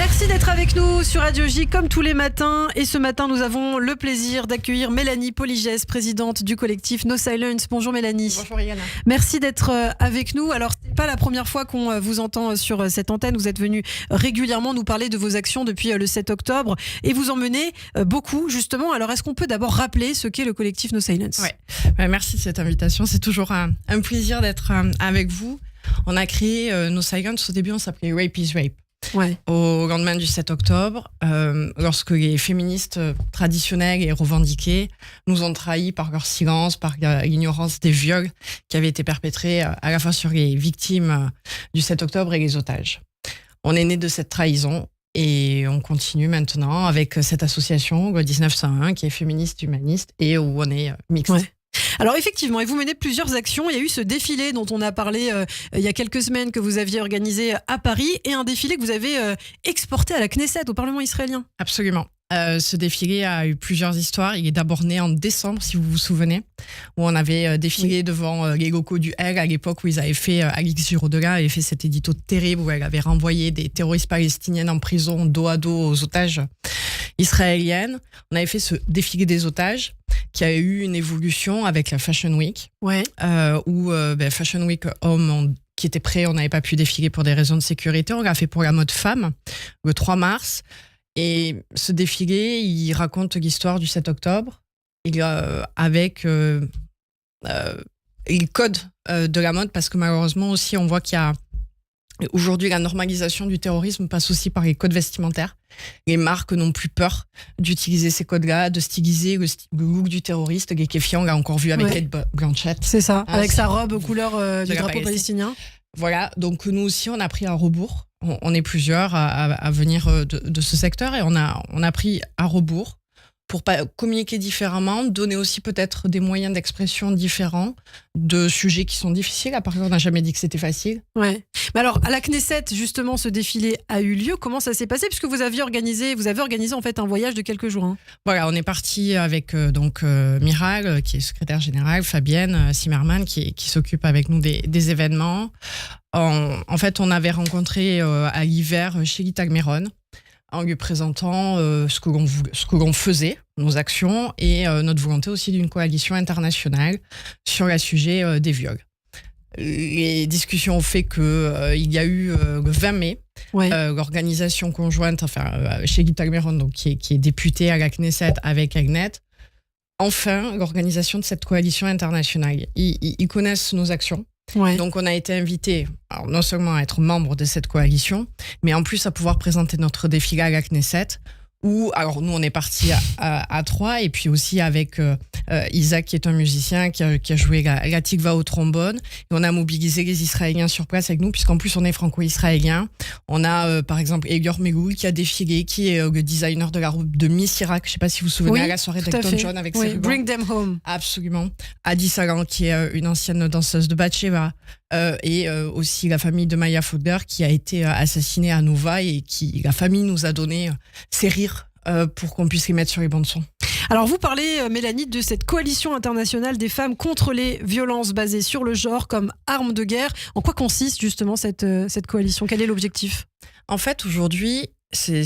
Merci d'être avec nous sur Radio J comme tous les matins. Et ce matin, nous avons le plaisir d'accueillir Mélanie Poligès, présidente du collectif No Silence. Bonjour Mélanie. Bonjour Yana. Merci d'être avec nous. Alors, c'est pas la première fois qu'on vous entend sur cette antenne. Vous êtes venu régulièrement nous parler de vos actions depuis le 7 octobre. Et vous en menez beaucoup, justement. Alors, est-ce qu'on peut d'abord rappeler ce qu'est le collectif No Silence ? Ouais. Merci de cette invitation. C'est toujours un plaisir d'être avec vous. On a créé No Silence. Au début, on s'appelait Rape is Rape. Ouais. Au lendemain du 7 octobre, lorsque les féministes traditionnelles et revendiquées nous ont trahis par leur silence, par l'ignorance des viols qui avaient été perpétrés à la fois sur les victimes du 7 octobre et les otages. On est né de cette trahison et on continue maintenant avec cette association, le 1901, qui est féministe, humaniste et où on est mixte. Ouais. Alors effectivement, et vous menez plusieurs actions. Il y a eu ce défilé dont on a parlé il y a quelques semaines que vous aviez organisé à Paris et un défilé que vous avez exporté à la Knesset, au Parlement israélien. Absolument. Ce défilé a eu plusieurs histoires. Il est d'abord né en décembre, si vous vous souvenez, où on avait défilé devant les locaux du L à l'époque où ils avaient fait, Alix Giraudela avait fait cet édito terrible où elle avait renvoyé des terroristes palestiniennes en prison dos à dos aux otages israéliennes. On avait fait ce défilé des otages qui a eu une évolution avec la Fashion Week, où Fashion Week Homme qui était prêt, on n'avait pas pu défiler pour des raisons de sécurité. On l'a fait pour la mode femme, le 3 mars. Et ce défilé, il raconte l'histoire du 7 octobre avec les codes de la mode, parce que malheureusement aussi, on voit qu'il y a aujourd'hui la normalisation du terrorisme passe aussi par les codes vestimentaires. Les marques n'ont plus peur d'utiliser ces codes-là, de styliser le look du terroriste. Les Kéfian, on l'a encore vu avec Kate Blanchett. C'est ça, avec sa robe aux couleurs du drapeau palestinien. Voilà, donc nous aussi, on a pris à rebours. On est plusieurs à venir de ce secteur et on a pris à rebours pour communiquer différemment, donner aussi peut-être des moyens d'expression différents de sujets qui sont difficiles. À part on n'a jamais dit que c'était facile. Ouais. Mais alors, à la Knesset, justement, ce défilé a eu lieu. Comment ça s'est passé ? Puisque vous avez organisé en fait un voyage de quelques jours. Hein. Voilà, on est parti avec Miral, qui est secrétaire générale, Fabienne Zimmermann, qui s'occupe avec nous des événements. En fait, on avait rencontré à l'hiver Shelly Tagmeron, en lui présentant ce que l'on faisait, nos actions et notre volonté aussi d'une coalition internationale sur le sujet des viols. Les discussions ont fait qu'il y a eu le 20 mai, l'organisation conjointe, Shelly Tagmeron, donc, qui est députée à la Knesset avec Agnet, enfin l'organisation de cette coalition internationale. Ils connaissent nos actions. Ouais. Donc on a été invités non seulement à être membre de cette coalition, mais en plus à pouvoir présenter notre défilé à la Knesset, où alors nous on est partis à 3 et puis aussi avec Isaac qui est un musicien qui a joué la tikva au trombone, et on a mobilisé les Israéliens sur place avec nous puisqu'en plus on est franco-israélien. On a par exemple Elior Megoul qui a défilé, qui est le designer de la robe de Miss Irak, je ne sais pas si vous vous souvenez, à la soirée d'Elton John avec ses rubans. Bring them home. Absolument. Adi Sagan qui est une ancienne danseuse de Batsheva, et aussi la famille de Maya Fogler qui a été assassinée à Nova et qui la famille nous a donné ses rires pour qu'on puisse les mettre sur les bancs de son. Alors vous parlez, Mélanie, de cette coalition internationale des femmes contre les violences basées sur le genre comme arme de guerre. En quoi consiste justement cette coalition ? Quel est l'objectif ? En fait, aujourd'hui, c'est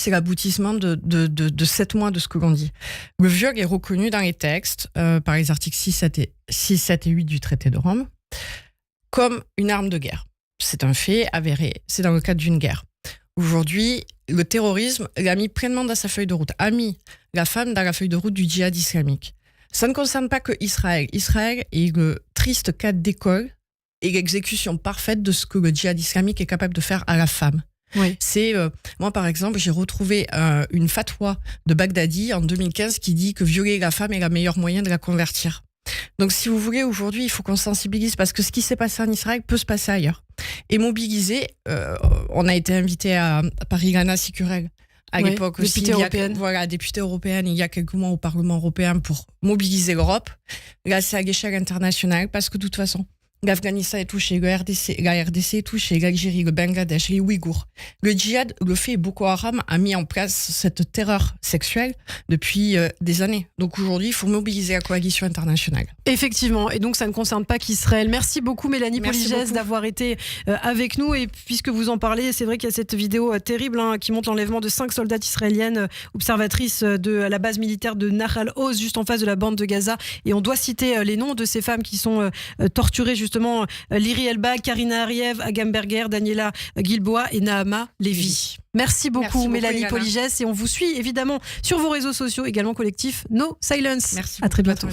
l'aboutissement de 7 mois de ce que l'on dit. Le viol est reconnu dans les textes, par les articles 6, 7 et 8 du traité de Rome, comme une arme de guerre. C'est un fait avéré, c'est dans le cadre d'une guerre. Aujourd'hui, le terrorisme l'a mis pleinement dans sa feuille de route, a mis la femme dans la feuille de route du djihad islamique. Ça ne concerne pas que Israël. Israël est le triste cas d'école et l'exécution parfaite de ce que le djihad islamique est capable de faire à la femme. Oui. Moi, par exemple, j'ai retrouvé une fatwa de Baghdadi en 2015 qui dit que violer la femme est le meilleur moyen de la convertir. Donc, si vous voulez, aujourd'hui, il faut qu'on sensibilise parce que ce qui s'est passé en Israël peut se passer ailleurs. Et mobiliser, on a été invité à Paris-Lana Sicurel à l'époque aussi. Députée européenne, il y a quelques mois au Parlement européen pour mobiliser l'Europe. Là, c'est à l'échelle internationale parce que de toute façon, l'Afghanistan est touché, la RDC est touchée, l'Algérie, le Bangladesh, les Ouïghours. Le djihad, le fait, Boko Haram a mis en place cette terreur sexuelle depuis des années. Donc aujourd'hui, il faut mobiliser la coalition internationale. Effectivement, et donc ça ne concerne pas qu'Israël. Merci beaucoup Mélanie Poligès d'avoir été avec nous. Et puisque vous en parlez, c'est vrai qu'il y a cette vidéo terrible qui montre l'enlèvement de 5 soldats israéliennes observatrices de la base militaire de Nahal Oz, juste en face de la bande de Gaza. Et on doit citer les noms de ces femmes qui sont torturées, justement Liri Elbag, Karina Ariev, Agamberger, Daniela Gilboa et Nahama Levi. Merci beaucoup Mélanie Poligès, et on vous suit évidemment sur vos réseaux sociaux, également collectif No Silence. Merci. À très bientôt.